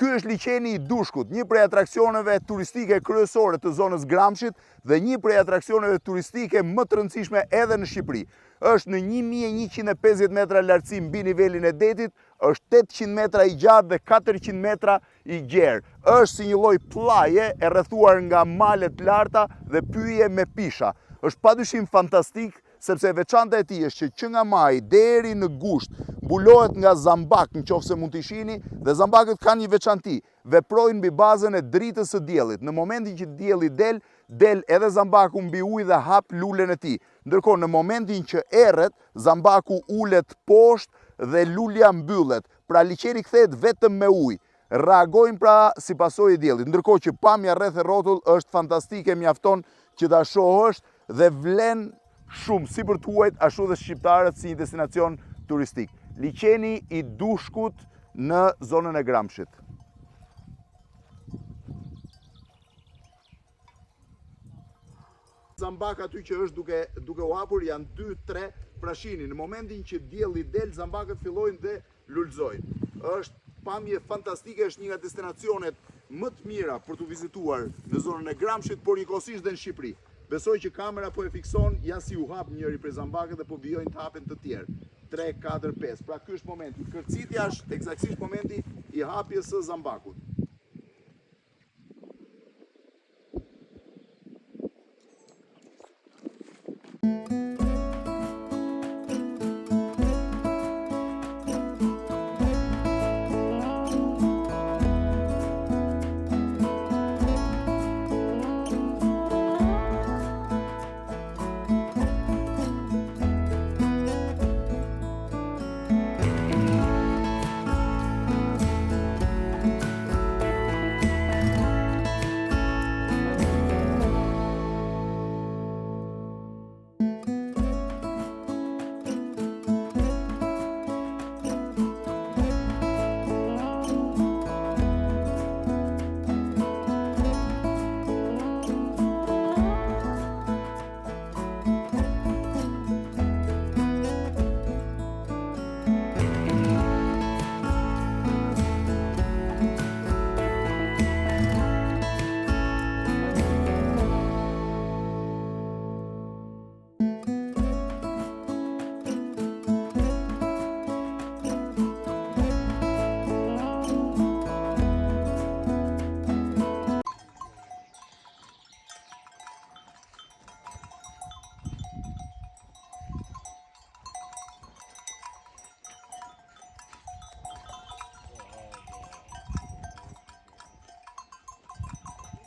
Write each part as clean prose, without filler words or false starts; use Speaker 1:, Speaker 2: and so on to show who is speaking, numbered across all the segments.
Speaker 1: Ky është liçeni i Dushkut, një prej atraksioneve turistike kryesore të zonës Gramshit dhe një prej atraksioneve turistike më të rëndësishme edhe në Shqipëri. Është në 1150 metra lartësi mbi nivelin e detit, është 800 metra i gjatë dhe 400 metra i gjerë. Është si një lloj plaje e rrethuar nga male të larta dhe pyje me pisha. Është padyshim fantastik, sepse veçanta e tij është që nga maji deri në gusht mbulohet nga zambak, nëse mund t'i shihni, dhe zambakët kanë një veçanti, veprojnë mbi bazën e dritës së diellit. Në momentin që dielli del edhe zambaku mbi ujë dhe hap lulen e tij. Ndërkohë në momentin që erret, zambaku ulet poshtë dhe lulja mbyllet. Pra liçeni kthehet vetëm me ujë. Reagojnë pra si pasojë e diellit. Ndërkohë që pamja rreth e rrotull është fantastike, mjafton që ta shohësh dhe vlen shumë si për të huajt, ashtu dhe shqiptarët si një destinacion turistik. Liçeni i Dushkut në zonën e Gramshit. Zambak aty që është duke u hapur janë 2-3 prashini. Në momentin që dielli del, zambakët fillojnë dhe lulëzojnë. Është pamje fantastike, është një nga destinacionet më të mira për të vizituar në zonën e Gramshit, por njëkohësisht dhe në Shqipëri. Besoj që kamera po e fikson, janë si u hap njëri prej zambakët dhe po vijojnë të hapen të tjerë. 3, 4, 5. Pra ky është momenti. Kërcitja është eksaktësisht momenti i hapjes së zambakut.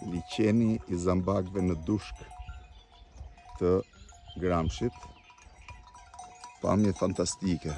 Speaker 1: Liçeni i zambakëve në Dushk të Gramshit. Pamje fantastike.